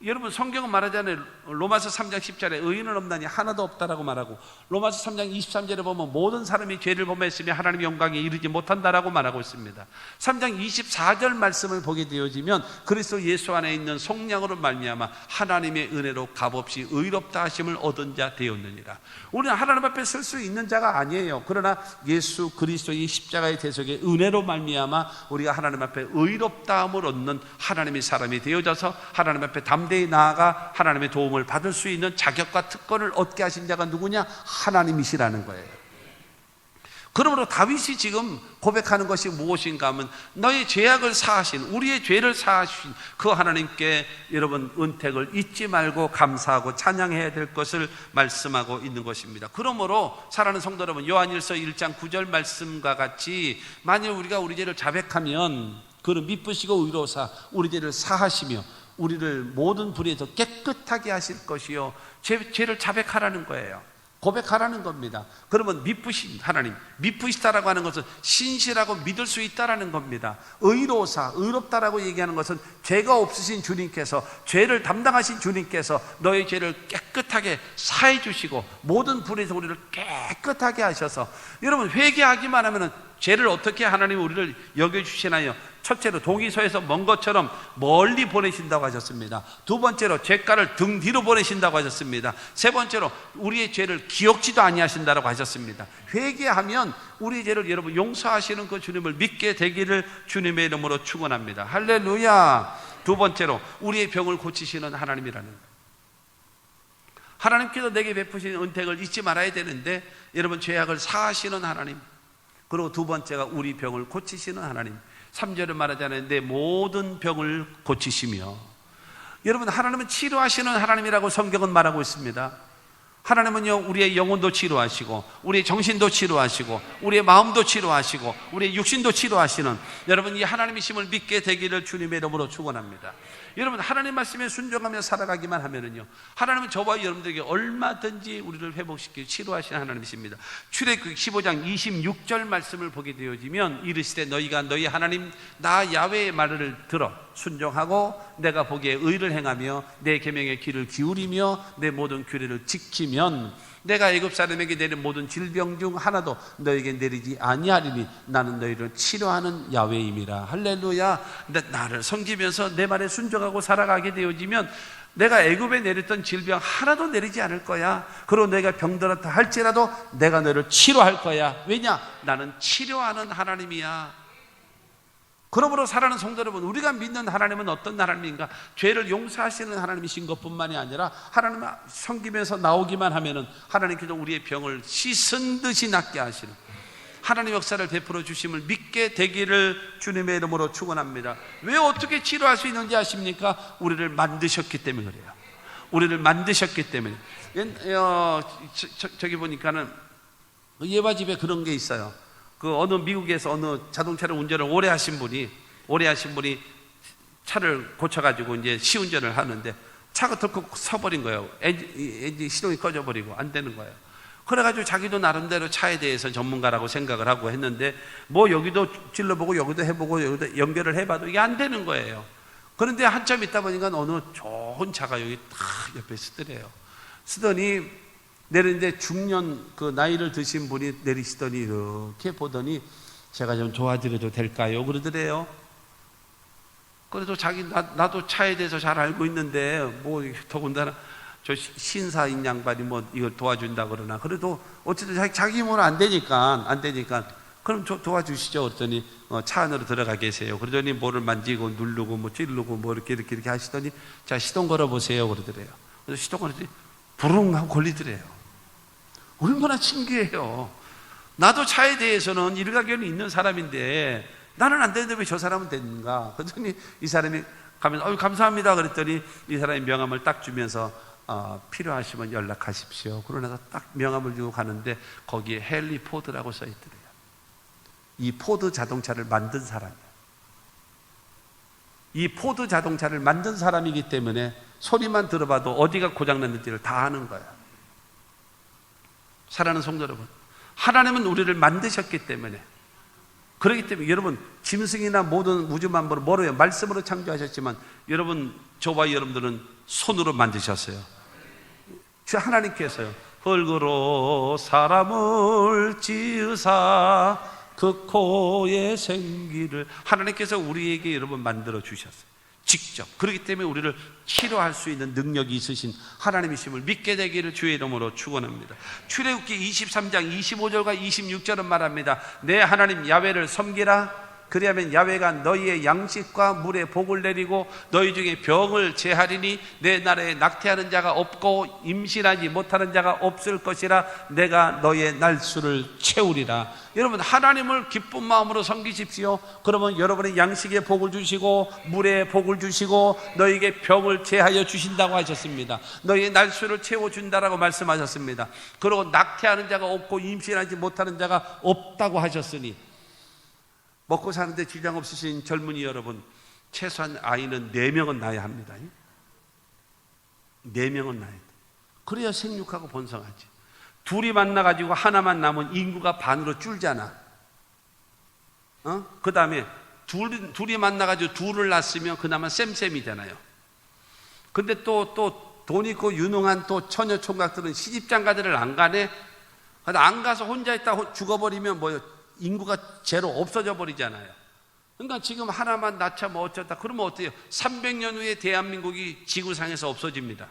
여러분 성경은 말하잖아요. 로마서 3장 10절에 의인은 없나니 하나도 없다라고 말하고, 로마서 3장 23절에 보면 모든 사람이 죄를 범했으며 하나님의 영광에 이르지 못한다라고 말하고 있습니다. 3장 24절 말씀을 보게 되어지면 그리스도 예수 안에 있는 속량으로 말미암아 하나님의 은혜로 값없이 의롭다 하심을 얻은 자 되었느니라. 우리는 하나님 앞에 설 수 있는 자가 아니에요. 그러나 예수 그리스도의 십자가의 대속의 은혜로 말미암아 우리가 하나님 앞에 의롭다함을 얻는 하나님의 사람이 되어져서 하나님 앞에 담대히 나아가 하나님의 도움을 받을 수 있는 자격과 특권을 얻게 하신 자가 누구냐? 하나님이시라는 거예요. 그러므로 다윗이 지금 고백하는 것이 무엇인가 하면 너의 죄악을 사하신, 우리의 죄를 사하신 그 하나님께 여러분 은택을 잊지 말고 감사하고 찬양해야 될 것을 말씀하고 있는 것입니다. 그러므로 사랑하는 성도 여러분, 요한일서 1장 9절 말씀과 같이 만일 우리가 우리 죄를 자백하면 그는 미쁘시고 의로우사 우리 죄를 사하시며 우리를 모든 불의에서 깨끗하게 하실 것이요. 죄를 자백하라는 거예요. 고백하라는 겁니다. 그러면 미쁘신 하나님, 미쁘시다라고 하는 것은 신실하고 믿을 수 있다라는 겁니다. 의로우사, 의롭다라고 얘기하는 것은 죄가 없으신 주님께서, 죄를 담당하신 주님께서 너의 죄를 깨끗하게 사해 주시고 모든 불에서 우리를 깨끗하게 하셔서, 여러분 회개하기만 하면은 죄를 어떻게 하나님이 우리를 여겨주시나요? 첫째로 동의서에서 먼 것처럼 멀리 보내신다고 하셨습니다. 두 번째로 죄가를 등 뒤로 보내신다고 하셨습니다. 세 번째로 우리의 죄를 기억지도 아니하신다고 하셨습니다. 회개하면 우리의 죄를 여러분 용서하시는 그 주님을 믿게 되기를 주님의 이름으로 축원합니다. 할렐루야. 두 번째로 우리의 병을 고치시는 하나님이라는 거예요. 하나님께서 내게 베푸신 은택을 잊지 말아야 되는데 여러분 죄악을 사하시는 하나님, 그리고 두 번째가 우리 병을 고치시는 하나님. 3절에 말하잖아요. 내 모든 병을 고치시며. 여러분 하나님은 치료하시는 하나님이라고 성경은 말하고 있습니다. 하나님은요 우리의 영혼도 치료하시고 우리의 정신도 치료하시고 우리의 마음도 치료하시고 우리의 육신도 치료하시는, 여러분 이 하나님이심을 믿게 되기를 주님의 이름으로 축원합니다. 여러분 하나님 말씀에 순종하며 살아가기만 하면은요 하나님은 저와 여러분들에게 얼마든지 우리를 회복시키고 치료하시는 하나님이십니다. 출애굽기 15장 26절 말씀을 보게 되어지면 이르시되 너희가 너희 하나님 나 야훼의 말을 들어 순종하고 내가 보기에 의를 행하며 내 계명의 귀를 기울이며 내 모든 규례를 지키면 내가 애굽 사람에게 내린 모든 질병 중 하나도 너에게 내리지 아니하리니 나는 너희를 치료하는 야훼임이라. 할렐루야. 나를 섬기면서 내 말에 순종하고 살아가게 되어지면 내가 애굽에 내렸던 질병 하나도 내리지 않을 거야. 그리고 내가 병들었다 할지라도 내가 너를 치료할 거야. 왜냐? 나는 치료하는 하나님이야. 그러므로 사랑하는 성도 여러분, 우리가 믿는 하나님은 어떤 하나님인가? 죄를 용서하시는 하나님이신 것뿐만이 아니라 하나님을 섬기면서 나오기만 하면은 하나님께서 우리의 병을 씻은 듯이 낫게 하시는 하나님의 역사를 베풀어 주심을 믿게 되기를 주님의 이름으로 축원합니다. 왜 어떻게 치료할 수 있는지 아십니까? 우리를 만드셨기 때문에 그래요. 우리를 만드셨기 때문에. 저기 보니까는 예화 집에 그런 게 있어요. 그 어느 미국에서 어느 자동차를 운전을 오래 하신 분이 차를 고쳐가지고 이제 시운전을 하는데 차가 덜컥 서버린 거예요. 엔진 시동이 꺼져버리고 안 되는 거예요. 그래가지고 자기도 나름대로 차에 대해서 전문가라고 생각을 하고 했는데 뭐 여기도 찔러보고 여기도 해보고 여기도 연결을 해봐도 이게 안 되는 거예요. 그런데 한참 있다 보니까 어느 좋은 차가 여기 딱 옆에 쓰더니 내리는데 중년 그 나이를 드신 분이 내리시더니 이렇게 보더니 제가 좀 도와드려도 될까요? 그러더래요. 그래도 나도 차에 대해서 잘 알고 있는데 뭐 더군다나 저 신사인 양반이 뭐 이걸 도와준다 그러나 그래도 어쨌든 자기 몸은 안 되니까 그럼 도와주시죠. 그랬더니 차 안으로 들어가 계세요. 그러더니 뭐를 만지고 누르고 뭐 찌르고 뭐 이렇게 하시더니 자 시동 걸어 보세요. 그러더래요. 그래서 시동 걸었더니 부릉 하고 걸리더래요. 얼마나 신기해요. 나도 차에 대해서는 일가견이 있는 사람인데 나는 안 되는데 왜 저 사람은 되는가? 그랬더니 이 사람이 가면서 감사합니다 그랬더니 이 사람이 명함을 딱 주면서 필요하시면 연락하십시오. 그러고 나서 딱 명함을 주고 가는데 거기에 헨리 포드라고 써있더래요. 이 포드 자동차를 만든 사람이에요. 이 포드 자동차를 만든 사람이기 때문에 소리만 들어봐도 어디가 고장났는지를 다 아는 거야. 사랑하는 성도 여러분, 하나님은 우리를 만드셨기 때문에 그렇기 때문에 여러분, 짐승이나 모든 우주 만물을 뭐로요? 말씀으로 창조하셨지만 여러분, 저와 여러분들은 손으로 만드셨어요. 주 하나님께서요, 흙으로 사람을 지으사 그 코에 생기를, 하나님께서 우리에게 여러분 만들어 주셨어요. 직접. 그렇기 때문에 우리를 치료할 수 있는 능력이 있으신 하나님이심을 믿게 되기를 주의 이름으로 축원합니다. 출애굽기 23장 25절과 26절은 말합니다. 내 하나님 야훼를 섬기라. 그리하면 야훼가 너희의 양식과 물에 복을 내리고 너희 중에 병을 제하리니 내 나라에 낙태하는 자가 없고 임신하지 못하는 자가 없을 것이라. 내가 너희의 날수를 채우리라. 여러분, 하나님을 기쁜 마음으로 섬기십시오. 그러면 여러분의 양식에 복을 주시고 물에 복을 주시고 너희에게 병을 제하여 주신다고 하셨습니다. 너희의 날수를 채워준다라고 말씀하셨습니다. 그리고 낙태하는 자가 없고 임신하지 못하는 자가 없다고 하셨으니, 먹고 사는데 지장 없으신 젊은이 여러분, 최소한 아이는 4명은 낳아야 합니다. 4명은 낳아야 돼. 그래야 생육하고 번성하지. 둘이 만나가지고 하나만 남은 인구가 반으로 줄잖아. 그 다음에 둘이 만나가지고 둘을 낳았으면 그나마 쌤쌤이잖아요. 근데 또 돈 있고 유능한 또 처녀 총각들은 시집장가들을 안 가네. 안 가서 혼자 있다 죽어버리면 뭐요? 인구가 제로 없어져 버리잖아요. 그러니까 지금 하나만 낳자 뭐 어쩌다 그러면 어때요? 300년 후에 대한민국이 지구상에서 없어집니다.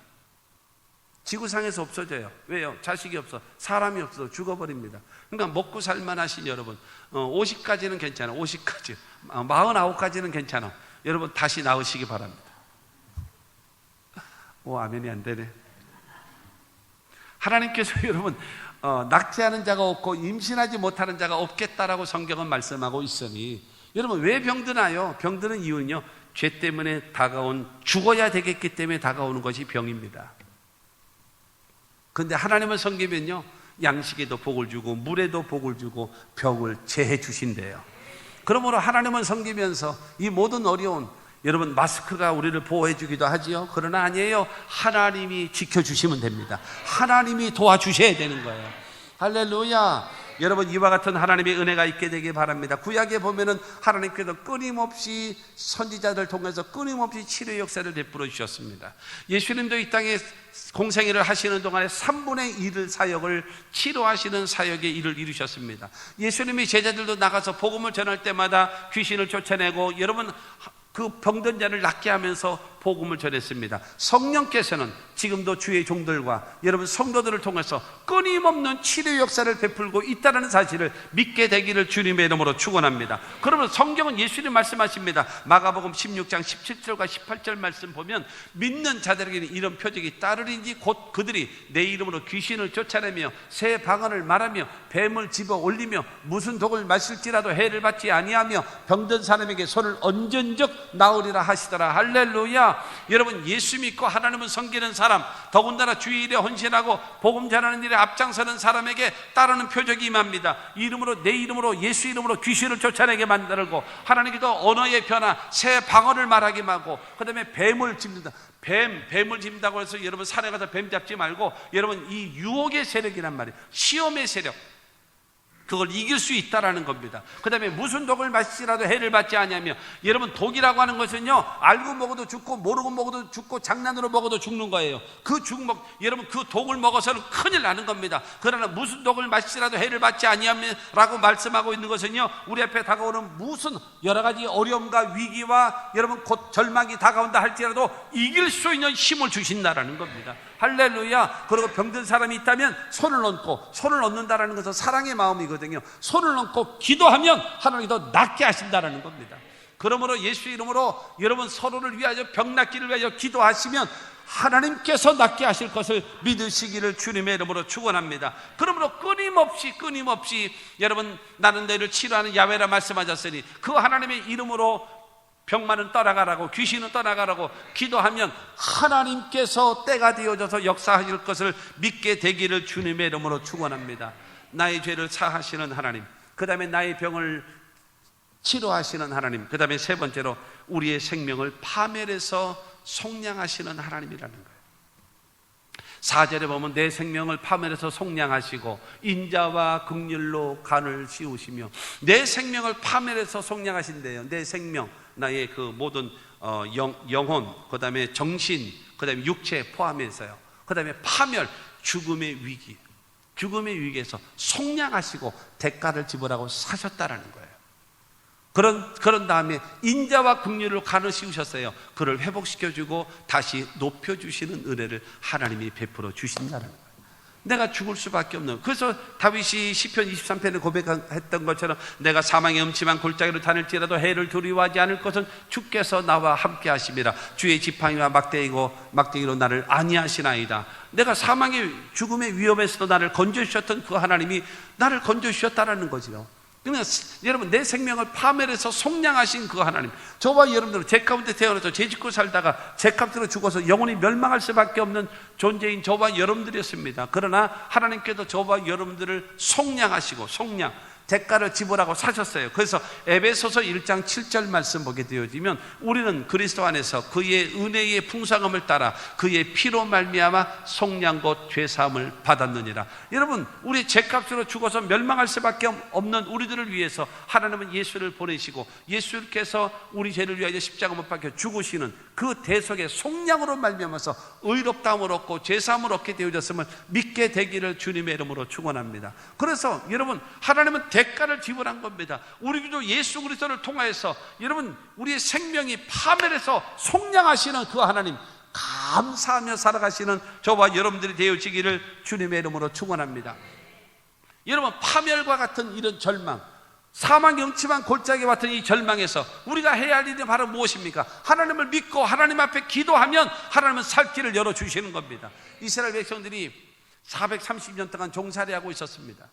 지구상에서 없어져요. 왜요? 자식이 없어, 사람이 없어, 죽어버립니다. 그러니까 먹고 살만하신 여러분, 50까지는 괜찮아. 50까지, 49까지는 괜찮아. 여러분 다시 낳으시기 바랍니다. 오, 아멘이 안 되네. 하나님께서 여러분 낙태하는 자가 없고 임신하지 못하는 자가 없겠다라고 성경은 말씀하고 있으니, 여러분 왜 병드나요? 병드는 이유는요, 죄 때문에 다가온, 죽어야 되겠기 때문에 다가오는 것이 병입니다. 그런데 하나님을 섬기면요, 양식에도 복을 주고 물에도 복을 주고 병을 제해 주신대요. 그러므로 하나님을 섬기면서 이 모든 어려운, 여러분 마스크가 우리를 보호해 주기도 하지요. 그러나 아니에요. 하나님이 지켜주시면 됩니다. 하나님이 도와주셔야 되는 거예요. 할렐루야. 여러분, 이와 같은 하나님의 은혜가 있게 되길 바랍니다. 구약에 보면은 하나님께서 끊임없이 선지자들 통해서 끊임없이 치료 역사를 베풀어 주셨습니다. 예수님도 이 땅에 공생애를 하시는 동안에 3분의 1을 사역을, 치료하시는 사역의 일을 이루셨습니다. 예수님이 제자들도 나가서 복음을 전할 때마다 귀신을 쫓아내고 여러분 그 병든 자를 낫게 하면서 복음을 전했습니다. 성령께서는 지금도 주의 종들과 여러분 성도들을 통해서 끊임없는 치료 역사를 베풀고 있다는 사실을 믿게 되기를 주님의 이름으로 축원합니다. 그러면 성경은 예수님 말씀하십니다. 마가복음 16장 17절과 18절 말씀 보면, 믿는 자들에게는 이런 표적이 따르리니 곧 그들이 내 이름으로 귀신을 쫓아내며 새 방언을 말하며 뱀을 집어 올리며 무슨 독을 마실지라도 해를 받지 아니하며 병든 사람에게 손을 얹은 적 나으리라 하시더라. 할렐루야. 여러분, 예수 믿고 하나님을 섬기는 사람, 더군다나 주의 일에 헌신하고 복음 전하는 일에 앞장서는 사람에게 따르는 표적이 임합니다. 이름으로, 내 이름으로, 예수 이름으로 귀신을 쫓아내게 만들고, 하나님께서 언어의 변화, 새 방언을 말하게 하고, 그 다음에 뱀을 짚는다. 뱀을 짚는다고 해서 여러분 산에 가서 뱀 잡지 말고, 여러분 이 유혹의 세력이란 말이에요. 시험의 세력, 그걸 이길 수 있다라는 겁니다. 그 다음에 무슨 독을 마시라도 해를 받지 아니하며, 여러분 독이라고 하는 것은요, 알고 먹어도 죽고 모르고 먹어도 죽고 장난으로 먹어도 죽는 거예요. 여러분 그 독을 먹어서는 큰일 나는 겁니다. 그러나 무슨 독을 마시라도 해를 받지 아니하며 라고 말씀하고 있는 것은요, 우리 앞에 다가오는 무슨 여러 가지 어려움과 위기와 여러분 곧 절망이 다가온다 할지라도 이길 수 있는 힘을 주신다라는 겁니다. 할렐루야. 그리고 병든 사람이 있다면 손을 얹는다라는 것은 사랑의 마음이거든요. 손을 얹고 기도하면 하나님이 더 낫게 하신다라는 겁니다. 그러므로 예수 이름으로 여러분 서로를 위하여, 병 낫기를 위하여 기도하시면 하나님께서 낫게 하실 것을 믿으시기를 주님의 이름으로 축원합니다. 그러므로 끊임없이 여러분 나는 너희를 치료하는 야훼라 말씀하셨으니, 그 하나님의 이름으로 병만은 떠나가라고, 귀신은 떠나가라고 기도하면 하나님께서 때가 되어져서 역사하실 것을 믿게 되기를 주님의 이름으로 축원합니다. 나의 죄를 사하시는 하나님, 그 다음에 나의 병을 치료하시는 하나님, 그 다음에 세 번째로 우리의 생명을 파멸해서 속량하시는 하나님이라는 거예요. 4절에 보면 내 생명을 파멸해서 속량하시고 인자와 긍휼로 간을 씌우시며, 내 생명을 파멸해서 속량하신대요. 내 생명, 나의 그 모든 영혼, 그 다음에 정신, 그 다음에 육체 포함해서요. 그 다음에 파멸, 죽음의 위기, 죽음의 위기에서 속량하시고 대가를 지불하고 사셨다라는 거예요. 그런 다음에 인자와 긍휼을 간을 씌우셨어요. 그를 회복시켜주고 다시 높여주시는 은혜를 하나님이 베풀어 주신다는 거예요. 내가 죽을 수밖에 없는. 그래서 다윗이 시편 23편에 고백했던 것처럼 내가 사망의 음침한 골짜기로 다닐지라도 해를 두려워하지 않을 것은 주께서 나와 함께 하심이라. 주의 지팡이와 막대기로 나를 안위하시나이다. 내가 사망의 죽음의 위험에서도 나를 건져주셨던 그 하나님이 나를 건져주셨다라는 거죠. 그러니까 여러분, 내 생명을 파멸해서 속량하신 그 하나님, 저와 여러분들은 제 가운데 태어나서 죄 짓고 살다가 제 값으로 죽어서 영원히 멸망할 수밖에 없는 존재인 저와 여러분들이었습니다. 그러나 하나님께서 저와 여러분들을 속량하시고 대가를 지불하고 사셨어요. 그래서 에베소서 1장 7절 말씀 보게 되어지면 우리는 그리스도 안에서 그의 은혜의 풍성함을 따라 그의 피로 말미암아 속량 곧 죄사함을 받았느니라. 여러분, 우리 죄값으로 죽어서 멸망할 수밖에 없는 우리들을 위해서 하나님은 예수를 보내시고 예수께서 우리 죄를 위하여 십자가 못 박혀 죽으시는 그 대속의 속량으로 말미암아서 의롭다함을 얻고 죄사함을 얻게 되어졌음을 믿게 되기를 주님의 이름으로 축원합니다. 그래서 여러분, 하나님은 대가를 지불한 겁니다. 우리 구주 예수 그리스도를 통하여서 여러분, 우리의 생명이 파멸해서 속량하시는 그 하나님, 감사하며 살아가시는 저와 여러분들이 되어지기를 주님의 이름으로 축원합니다. 여러분, 파멸과 같은 이런 절망, 사망 영침한 골짜기 같은 이 절망에서 우리가 해야 할 일이 바로 무엇입니까? 하나님을 믿고 하나님 앞에 기도하면 하나님은 살 길을 열어주시는 겁니다. 이스라엘 백성들이 430년 동안 종살이하고 있었습니다.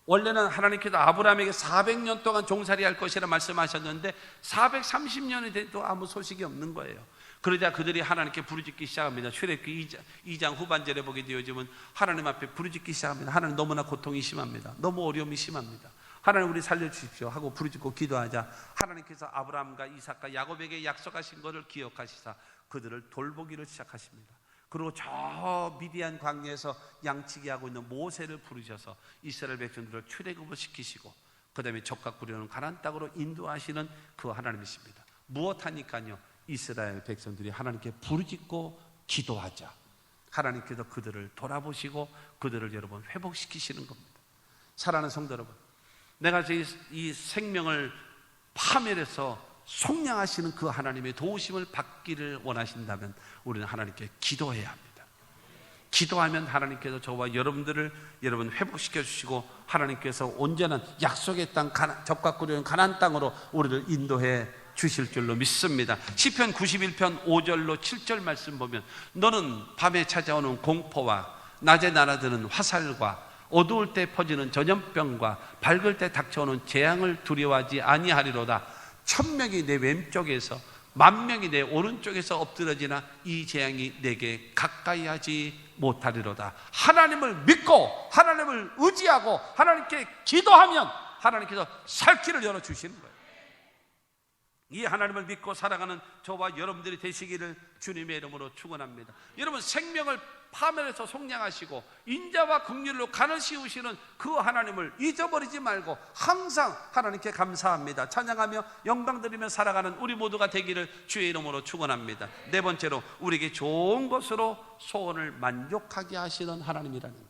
원래는 하나님께서 아브라함에게 400년 동안 종살이할 것이라 말씀하셨는데 430년이 돼도 아무 소식이 없는 거예요. 그러자 그들이 하나님께 부르짖기 시작합니다. 출애굽기 2장 후반절에 보게 되어지면 하나님 앞에 부르짖기 시작합니다. 하나님, 너무나 고통이 심합니다. 너무 어려움이 심합니다. 하나님, 우리 살려주십시오 하고 부르짖고 기도하자 하나님께서 아브라함과 이삭과 야곱에게 약속하신 것을 기억하시사 그들을 돌보기를 시작하십니다. 그리고 저 미디안 광야에서 양치기 하고 있는 모세를 부르셔서 이스라엘 백성들을 출애굽을 시키시고 그 다음에 적각 구려는 가나안 땅으로 인도하시는 그 하나님이십니다. 무엇하니까요? 이스라엘 백성들이 하나님께 부르짖고 기도하자 하나님께서 그들을 돌아보시고 그들을 여러분 회복시키시는 겁니다. 사랑하는 성도 여러분, 내가 이 생명을 파멸해서 속량하시는 그 하나님의 도우심을 받기를 원하신다면 우리는 하나님께 기도해야 합니다. 기도하면 하나님께서 저와 여러분들을 여러분 회복시켜 주시고 하나님께서 온전한 약속의 땅, 적과 꿀이는 가나안 땅으로 우리를 인도해 주실 줄로 믿습니다. 시편 91편 5절로 7절 말씀 보면 너는 밤에 찾아오는 공포와 낮에 날아드는 화살과 어두울 때 퍼지는 전염병과 밝을 때 닥쳐오는 재앙을 두려워하지 아니하리로다. 1000명이 내 왼쪽에서 10,000명이 내 오른쪽에서 엎드러지나 이 재앙이 내게 가까이 하지 못하리로다. 하나님을 믿고 하나님을 의지하고 하나님께 기도하면 하나님께서 살 길을 열어주시는 거예요. 이 하나님을 믿고 살아가는 저와 여러분들이 되시기를 주님의 이름으로 축원합니다. 여러분, 생명을 파멸해서 속량하시고 인자와 긍휼로 간을 씌우시는 그 하나님을 잊어버리지 말고 항상 하나님께 감사합니다. 찬양하며 영광드리며 살아가는 우리 모두가 되기를 주의 이름으로 축원합니다. 네 번째로, 우리에게 좋은 것으로 소원을 만족하게 하시는 하나님이라는 것.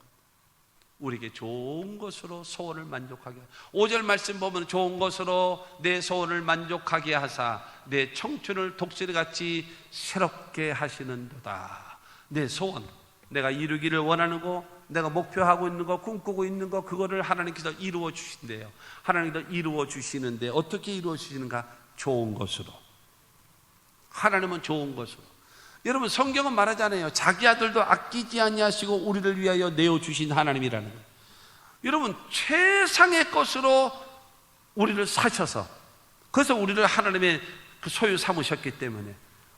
우리에게 좋은 것으로 소원을 만족하게, 5절 말씀 보면 좋은 것으로 내 소원을 만족하게 하사 내 청춘을 독수리같이 새롭게 하시는도다. 내 소원, 내가 이루기를 원하는 거, 내가 목표하고 있는 거, 꿈꾸고 있는 거, 그거를 하나님께서 이루어 주신대요. 하나님께서 이루어 주시는데 어떻게 이루어 주시는가? 좋은 것으로. 하나님은 좋은 것으로. 여러분, 성경은 말하잖아요. 자기 아들도 아끼지 아니하시고 우리를 위하여 내어주신 하나님이라는 거예요. 여러분, 최상의 것으로 우리를 사셔서, 그래서 우리를 하나님의 그 소유 삼으셨기 때문에,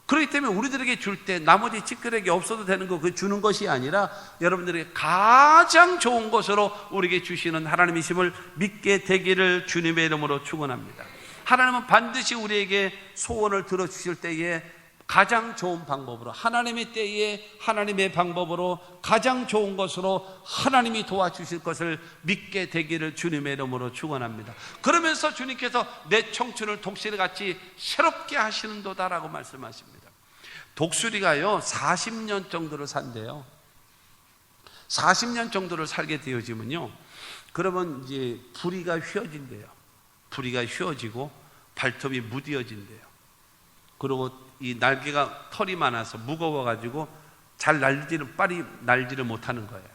그렇기 때문에 우리들에게 줄 때 나머지 찌끄레기 없어도 되는 거 그 주는 것이 아니라 여러분들에게 가장 좋은 것으로 우리에게 주시는 하나님이심을 믿게 되기를 주님의 이름으로 축원합니다. 하나님은 반드시 우리에게 소원을 들어주실 때에 가장 좋은 방법으로, 하나님의 때에 하나님의 방법으로 가장 좋은 것으로 하나님이 도와주실 것을 믿게 되기를 주님의 이름으로 축원합니다. 그러면서 주님께서 내 청춘을 독수리같이 새롭게 하시는도다라고 말씀하십니다. 독수리가요 40년 정도를 산대요. 40년 정도를 살게 되어지면요, 그러면 이제 부리가 휘어진대요. 부리가 휘어지고 발톱이 무뎌진대요. 그리고 이 날개가 털이 많아서 무거워가지고 잘 빨리 날지를 못하는 거예요.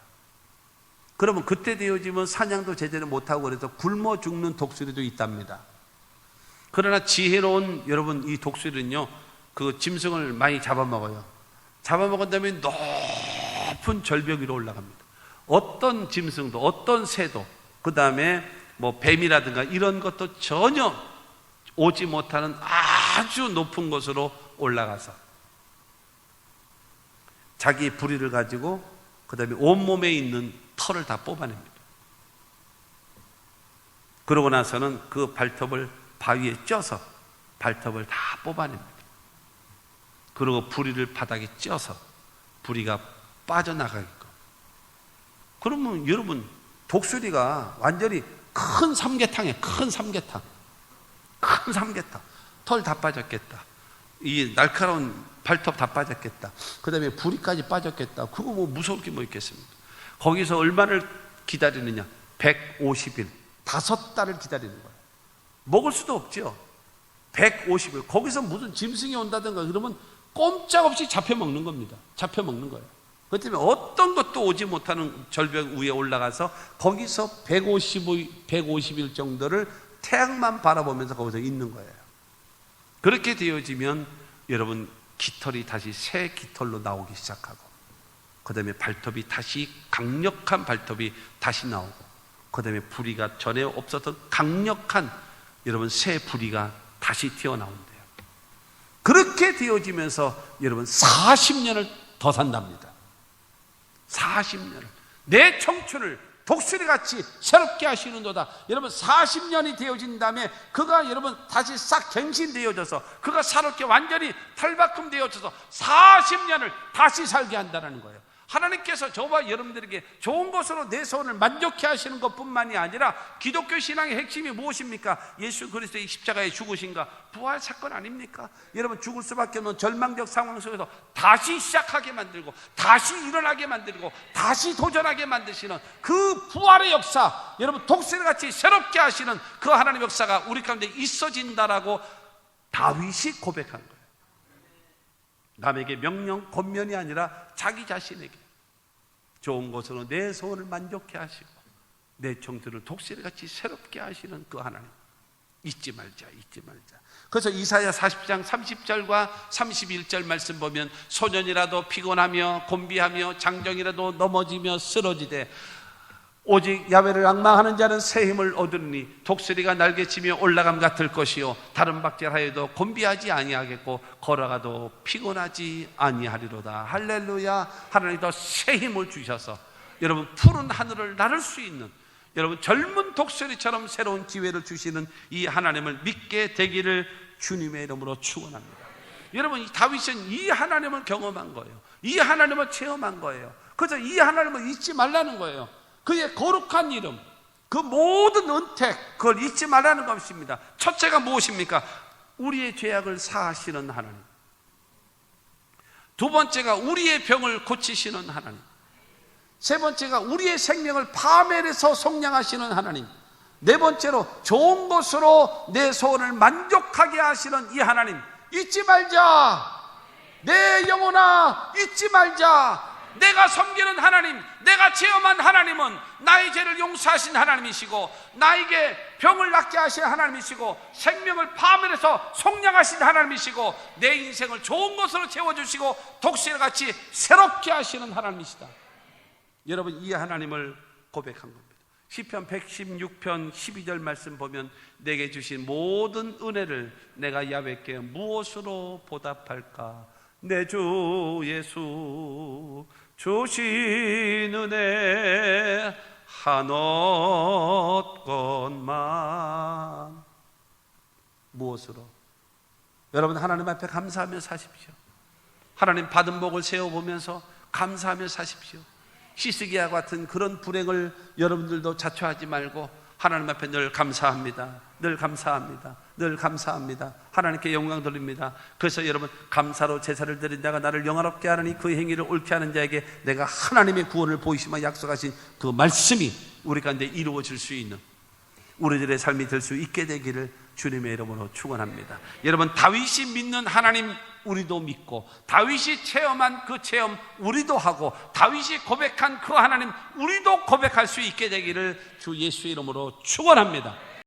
그러면 그때 되어지면 사냥도 제대로 못하고 그래서 굶어 죽는 독수리도 있답니다. 그러나 지혜로운 여러분, 이 독수리는요 그 짐승을 많이 잡아먹어요. 잡아먹은 다음에 높은 절벽 위로 올라갑니다. 어떤 짐승도 어떤 새도, 그 다음에 뭐 뱀이라든가 이런 것도 전혀 오지 못하는 아주 높은 곳으로 올라가서 자기 부리를 가지고 그 다음에 온몸에 있는 털을 다 뽑아냅니다. 그러고 나서는 그 발톱을 바위에 쪄서 발톱을 다 뽑아냅니다. 그리고 부리를 바닥에 쪄서 부리가 빠져나가게끔. 그러면 여러분, 독수리가 완전히 큰 삼계탕이에요. 큰 삼계탕. 털 다 빠졌겠다. 이 날카로운 발톱 다 빠졌겠다. 그 다음에 부리까지 빠졌겠다. 그거 뭐 무서울 게 뭐 있겠습니까? 거기서 얼마를 기다리느냐? 150일. 5달을 기다리는 거예요. 먹을 수도 없죠. 150일. 거기서 무슨 짐승이 온다든가 그러면 꼼짝없이 잡혀 먹는 겁니다. 잡혀 먹는 거예요. 그렇기 때문에 어떤 것도 오지 못하는 절벽 위에 올라가서 거기서 150일 정도를 태양만 바라보면서 거기서 있는 거예요. 그렇게 되어지면 여러분, 깃털이 다시 새 깃털로 나오기 시작하고, 그 다음에 발톱이 다시, 강력한 발톱이 다시 나오고, 그 다음에 부리가 전에 없었던 강력한 여러분 새 부리가 다시 튀어나온대요. 그렇게 되어지면서 여러분 40년을 더 산답니다. 40년을. 내 청춘을 독수리같이 새롭게 하시는도다. 여러분 40년이 되어진 다음에 그가 여러분 다시 싹 갱신되어져서 그가 새롭게 완전히 탈바꿈되어져서 40년을 다시 살게 한다는 거예요. 하나님께서 저와 여러분들에게 좋은 것으로 내 소원을 만족해 하시는 것뿐만이 아니라, 기독교 신앙의 핵심이 무엇입니까? 예수 그리스도의 십자가의 죽으심과 부활 사건 아닙니까? 여러분, 죽을 수밖에 없는 절망적 상황 속에서 다시 시작하게 만들고 다시 일어나게 만들고 다시 도전하게 만드시는 그 부활의 역사, 여러분 독수리같이 새롭게 하시는 그 하나님의 역사가 우리 가운데 있어진다라고 다윗이 고백한 거예요. 남에게 명령, 권면이 아니라 자기 자신에게 좋은 것으로 내 소원을 만족해 하시고 내 청춘을 독수리같이 새롭게 하시는 그 하나님 잊지 말자. 그래서 이사야 40장 30절과 31절 말씀 보면, 소년이라도 피곤하며 곤비하며 장정이라도 넘어지며 쓰러지되 오직 야훼를 앙망하는 자는 새 힘을 얻으니 독수리가 날개치며 올라감 같을 것이요 다른 박질하여도 곤비하지 아니하겠고 걸어가도 피곤하지 아니하리로다. 할렐루야. 하나님 더 새 힘을 주셔서 여러분 푸른 하늘을 나를 수 있는, 여러분 젊은 독수리처럼 새로운 기회를 주시는 이 하나님을 믿게 되기를 주님의 이름으로 축원합니다. 여러분, 이 다윗은 이 하나님을 경험한 거예요. 이 하나님을 체험한 거예요. 그래서 이 하나님을 잊지 말라는 거예요. 그의 거룩한 이름, 그 모든 은택, 그걸 잊지 말라는 것입니다. 첫째가 무엇입니까? 우리의 죄악을 사하시는 하나님. 두 번째가 우리의 병을 고치시는 하나님. 세 번째가 우리의 생명을 파멸해서 속량하시는 하나님. 네 번째로 좋은 것으로 내 소원을 만족하게 하시는 이 하나님. 잊지 말자. 내 영혼아, 잊지 말자. 내가 섬기는 하나님, 내가 체험한 하나님은 나의 죄를 용서하신 하나님이시고 나에게 병을 낫게 하신 하나님이시고 생명을 파멸해서 속량하신 하나님이시고 내 인생을 좋은 것으로 채워주시고 독수리같이 새롭게 하시는 하나님이시다. 여러분, 이 하나님을 고백한 겁니다. 시편 116편 12절 말씀 보면, 내게 주신 모든 은혜를 내가 야훼께 무엇으로 보답할까? 내 주 예수 주신 은혜 한없 것만. 무엇으로? 여러분, 하나님 앞에 감사하며 사십시오. 하나님 받은 복을 세워보면서 감사하며 사십시오. 히스기야 같은 그런 불행을 여러분들도 자초하지 말고 하나님 앞에 늘 감사합니다. 늘 감사합니다. 늘 감사합니다. 하나님께 영광 돌립니다. 그래서 여러분, 감사로 제사를 드린 자가 나를 영화롭게 하느니 그 행위를 옳게 하는 자에게 내가 하나님의 구원을 보이시며 약속하신 그 말씀이 우리 가운데 이루어질 수 있는 우리들의 삶이 될 수 있게 되기를 주님의 이름으로 축원합니다. 여러분, 다윗이 믿는 하나님 우리도 믿고, 다윗이 체험한 그 체험 우리도 하고, 다윗이 고백한 그 하나님 우리도 고백할 수 있게 되기를 주 예수의 이름으로 축원합니다.